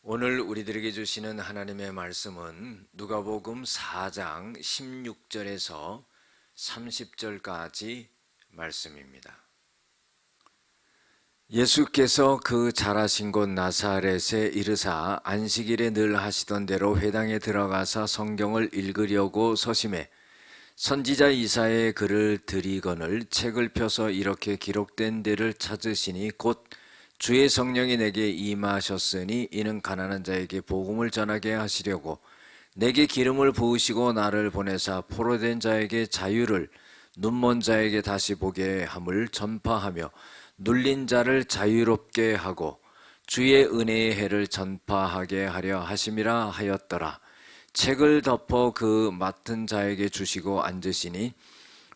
오늘 우리들에게 주시는 하나님의 말씀은 누가복음 4장 16절에서 30절까지 말씀입니다. 예수께서 그 자라신 곳 나사렛에 이르사 안식일에 늘 하시던 대로 회당에 들어가사 성경을 읽으려고 서심해 선지자 이사야의 글을 들이거늘 책을 펴서 이렇게 기록된 데를 찾으시니 곧 주의 성령이 내게 임하셨으니 이는 가난한 자에게 복음을 전하게 하시려고 내게 기름을 부으시고 나를 보내사 포로된 자에게 자유를, 눈먼 자에게 다시 보게 함을 전파하며 눌린 자를 자유롭게 하고 주의 은혜의 해를 전파하게 하려 하심이라 하였더라. 책을 덮어 그 맡은 자에게 주시고 앉으시니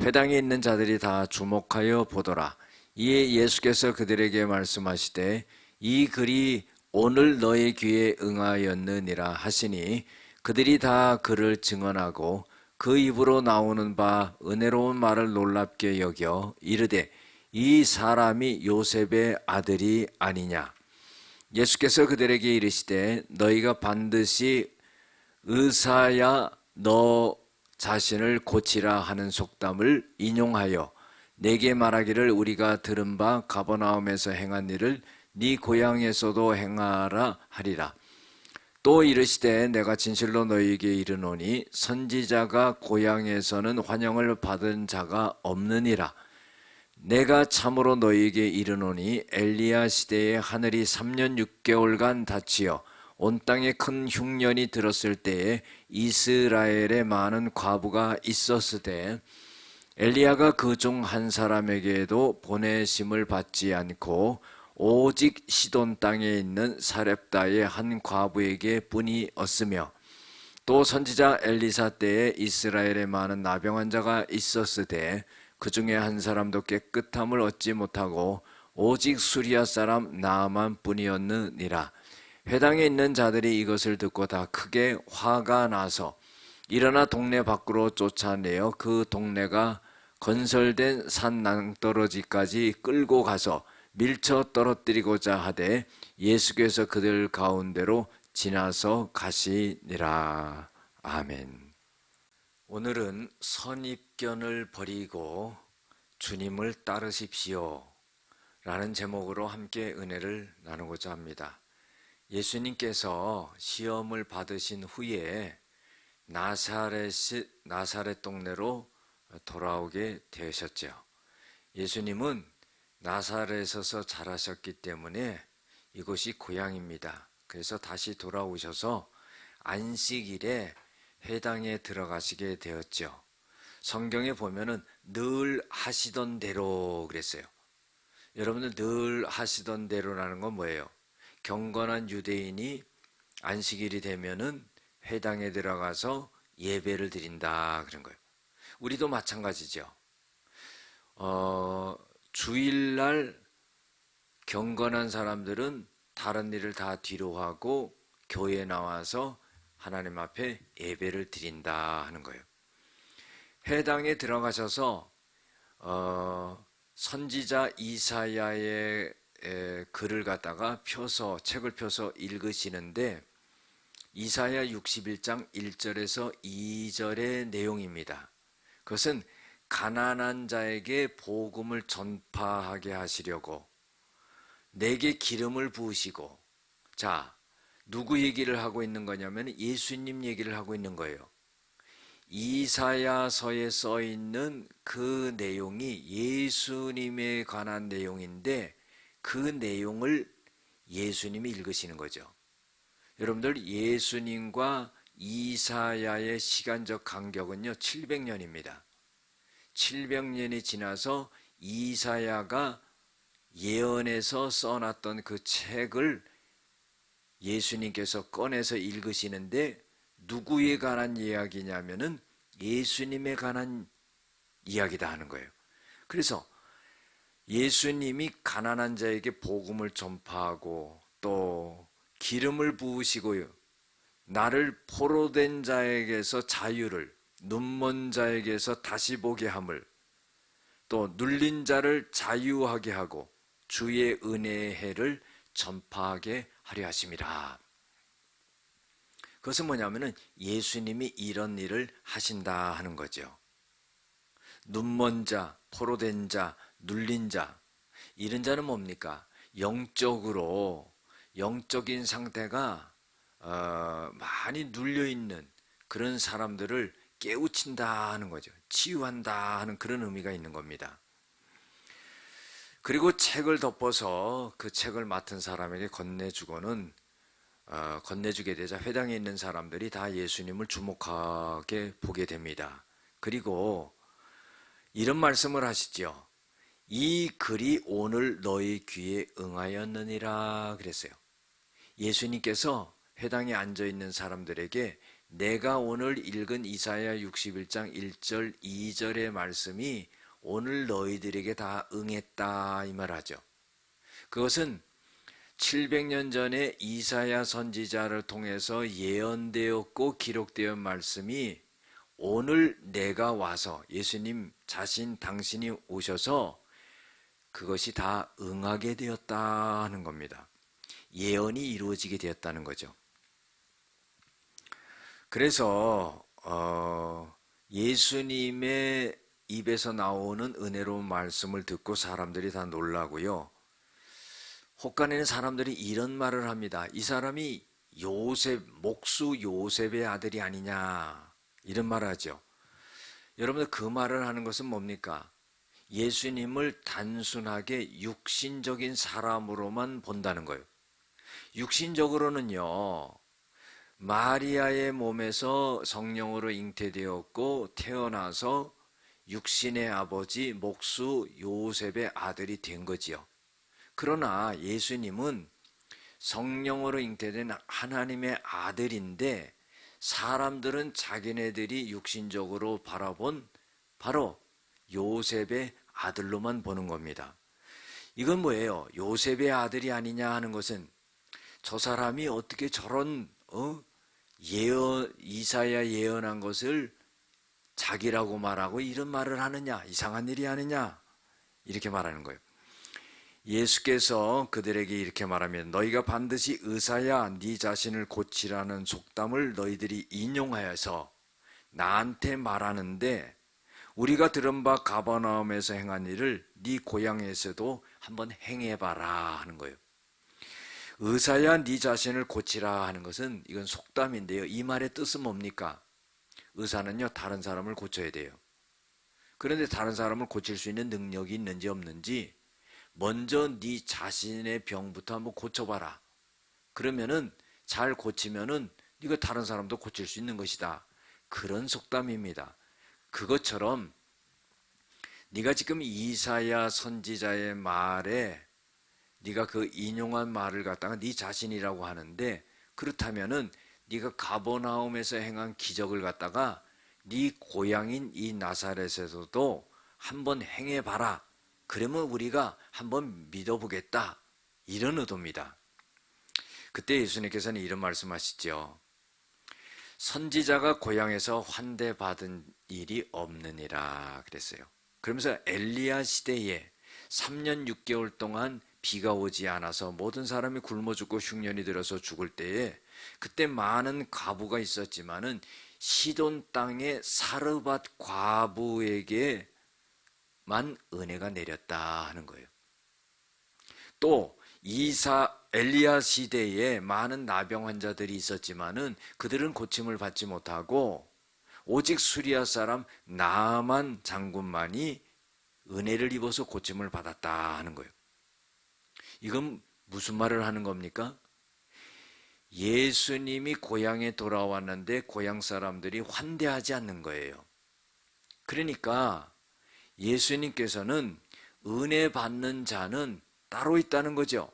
회당에 있는 자들이 다 주목하여 보더라. 이에 예수께서 그들에게 말씀하시되 이 글이 오늘 너의 귀에 응하였느니라 하시니 그들이 다 그를 증언하고 그 입으로 나오는 바 은혜로운 말을 놀랍게 여겨 이르되 이 사람이 요셉의 아들이 아니냐. 예수께서 그들에게 이르시되 너희가 반드시 의사야 너 자신을 고치라 하는 속담을 인용하여 내게 말하기를 우리가 들은 바 가버나움에서 행한 일을 네 고향에서도 행하라 하리라. 또 이르시되 내가 진실로 너희에게 이르노니 선지자가 고향에서는 환영을 받은 자가 없느니라. 내가 참으로 너희에게 이르노니 엘리야 시대에 하늘이 3년 6개월간 닫히어 온 땅에 큰 흉년이 들었을 때에 이스라엘에 많은 과부가 있었으되 엘리야가 그 중 한 사람에게도 보내심을 받지 않고 오직 시돈 땅에 있는 사렙다의 한 과부에게 뿐이었으며 또 선지자 엘리사 때에 이스라엘에 많은 나병 환자가 있었으되 그 중에 한 사람도 깨끗함을 얻지 못하고 오직 수리아 사람 나아만 뿐이었느니라. 회당에 있는 자들이 이것을 듣고 다 크게 화가 나서 일어나 동네 밖으로 쫓아내어 그 동네가 건설된 산 낭떠러지까지 끌고 가서 밀쳐 떨어뜨리고자 하되 예수께서 그들 가운데로 지나서 가시니라. 아멘. 오늘은 선입견을 버리고 주님을 따르십시오 라는 제목으로 함께 은혜를 나누고자 합니다. 예수님께서 시험을 받으신 후에 나사렛 동네로 돌아오게 되셨죠. 예수님은 나사렛에서 자라셨기 때문에 이곳이 고향입니다. 그래서 다시 돌아오셔서 안식일에 회당에 들어가시게 되었죠. 성경에 보면은 늘 하시던 대로 그랬어요. 여러분들 늘 하시던 대로라는 건 뭐예요? 경건한 유대인이 안식일이 되면은 회당에 들어가서 예배를 드린다 그런 거예요. 우리도 마찬가지죠. 주일날 경건한 사람들은 다른 일을 다 뒤로 하고 교회에 나와서 하나님 앞에 예배를 드린다 하는 거예요. 회당에 들어가셔서 선지자 이사야의 글을 갖다가 책을 펴서 읽으시는데 이사야 61장 1절에서 2절의 내용입니다. 그것은 가난한 자에게 복음을 전파하게 하시려고 내게 기름을 부으시고, 자, 누구 얘기를 하고 있는 거냐면 예수님 얘기를 하고 있는 거예요. 이사야서에 써 있는 그 내용이 예수님에 관한 내용인데 그 내용을 예수님이 읽으시는 거죠. 여러분들 예수님과 이사야의 시간적 간격은요 700년입니다. 700년이 지나서 이사야가 예언해서 써놨던 그 책을 예수님께서 꺼내서 읽으시는데 누구에 관한 이야기냐면은 예수님에 관한 이야기다 하는 거예요. 그래서 예수님이 가난한 자에게 복음을 전파하고 또 기름을 부으시고요. 나를 포로된 자에게서 자유를, 눈먼 자에게서 다시 보게 함을, 또 눌린 자를 자유하게 하고 주의 은혜의 해를 전파하게 하려 하심이라. 그것은 뭐냐면은 예수님이 이런 일을 하신다 하는 거죠. 눈먼 자, 포로된 자, 눌린 자, 이런 자는 뭡니까? 영적인 상태가 많이 눌려있는 그런 사람들을 깨우친다 하는 거죠. 치유한다 하는 그런 의미가 있는 겁니다. 그리고 책을 덮어서 그 책을 맡은 사람에게 건네주게 되자 회당에 있는 사람들이 다 예수님을 주목하게 보게 됩니다. 그리고 이런 말씀을 하시죠. 이 글이 오늘 너희 귀에 응하였느니라 그랬어요. 예수님께서 회당에 앉아 있는 사람들에게 내가 오늘 읽은 이사야 61장 1절 2절의 말씀이 오늘 너희들에게 다 응했다 이 말하죠. 그것은 700년 전에 이사야 선지자를 통해서 예언되었고 기록되었 말씀이 오늘 내가 와서 예수님 자신 당신이 오셔서 그것이 다 응하게 되었다 하는 겁니다. 예언이 이루어지게 되었다는 거죠. 그래서 예수님의 입에서 나오는 은혜로운 말씀을 듣고 사람들이 다 놀라고요. 혹간에는 사람들이 이런 말을 합니다. 이 사람이 목수 요셉의 아들이 아니냐 이런 말을 하죠. 여러분들 그 말을 하는 것은 뭡니까? 예수님을 단순하게 육신적인 사람으로만 본다는 거예요. 육신적으로는요, 마리아의 몸에서 성령으로 잉태되었고 태어나서 육신의 아버지 목수 요셉의 아들이 된 거지요. 그러나 예수님은 성령으로 잉태된 하나님의 아들인데 사람들은 자기네들이 육신적으로 바라본 바로 요셉의 아들로만 보는 겁니다. 이건 뭐예요? 요셉의 아들이 아니냐 하는 것은 저 사람이 어떻게 저런 이사야 예언한 것을 자기라고 말하고 이런 말을 하느냐, 이상한 일이 아니냐 이렇게 말하는 거예요. 예수께서 그들에게 이렇게 말하면 너희가 반드시 의사야 네 자신을 고치라는 속담을 너희들이 인용하여서 나한테 말하는데 우리가 들은 바 가버나움에서 행한 일을 네 고향에서도 한번 행해봐라 하는 거예요. 의사야 네 자신을 고치라 하는 것은 이건 속담인데요. 이 말의 뜻은 뭡니까? 의사는요 다른 사람을 고쳐야 돼요. 그런데 다른 사람을 고칠 수 있는 능력이 있는지 없는지 먼저 네 자신의 병부터 한번 고쳐봐라. 그러면은 잘 고치면은 네가 다른 사람도 고칠 수 있는 것이다. 그런 속담입니다. 그것처럼 네가 지금 이사야 선지자의 말에 네가 그 인용한 말을 갖다가 네 자신이라고 하는데 그렇다면은 네가 가버나움에서 행한 기적을 갖다가 네 고향인 이 나사렛에서도 한번 행해봐라. 그러면 우리가 한번 믿어보겠다. 이런 의도입니다. 그때 예수님께서는 이런 말씀하시죠. 선지자가 고향에서 환대받은 일이 없느니라 그랬어요. 그러면서 엘리야 시대에 3년 6개월 동안 비가 오지 않아서 모든 사람이 굶어 죽고 흉년이 들어서 죽을 때에 그때 많은 과부가 있었지만은 시돈 땅의 사르밧 과부에게만 은혜가 내렸다 하는 거예요. 또 엘리야 시대에 많은 나병 환자들이 있었지만은 그들은 고침을 받지 못하고 오직 수리아 사람 나아만 장군만이 은혜를 입어서 고침을 받았다 하는 거예요. 이건 무슨 말을 하는 겁니까? 예수님이 고향에 돌아왔는데 고향 사람들이 환대하지 않는 거예요. 그러니까 예수님께서는 은혜 받는 자는 따로 있다는 거죠.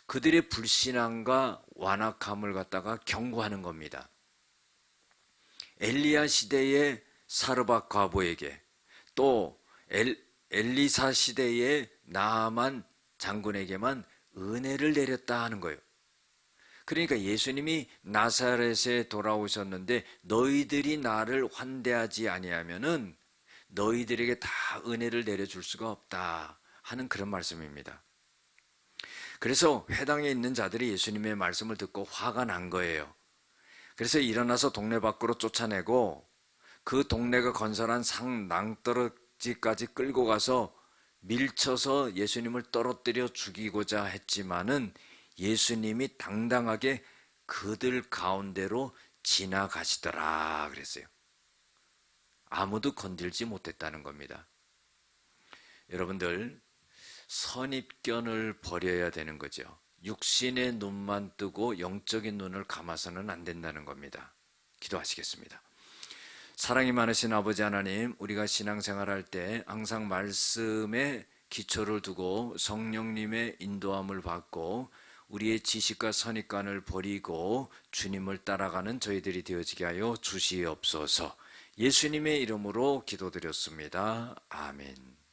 그들의 불신앙과 완악함을 갖다가 경고하는 겁니다. 엘리야 시대의 사르밧 과부에게 또 엘리사 시대의 나아만 장군에게만 은혜를 내렸다 하는 거예요. 그러니까 예수님이 나사렛에 돌아오셨는데 너희들이 나를 환대하지 아니하면은 너희들에게 다 은혜를 내려줄 수가 없다 하는 그런 말씀입니다. 그래서 회당에 있는 자들이 예수님의 말씀을 듣고 화가 난 거예요. 그래서 일어나서 동네 밖으로 쫓아내고 그 동네가 건설한 상 낭떠러지까지 끌고 가서 밀쳐서 예수님을 떨어뜨려 죽이고자 했지만은 예수님이 당당하게 그들 가운데로 지나가시더라 그랬어요. 아무도 건들지 못했다는 겁니다. 여러분들, 선입견을 버려야 되는 거죠. 육신의 눈만 뜨고 영적인 눈을 감아서는 안 된다는 겁니다. 기도하시겠습니다. 사랑이 많으신 아버지 하나님, 우리가 신앙생활할 때 항상 말씀에 기초를 두고 성령님의 인도함을 받고 우리의 지식과 선입관을 버리고 주님을 따라가는 저희들이 되어지게 하여 주시옵소서. 예수님의 이름으로 기도드렸습니다. 아멘.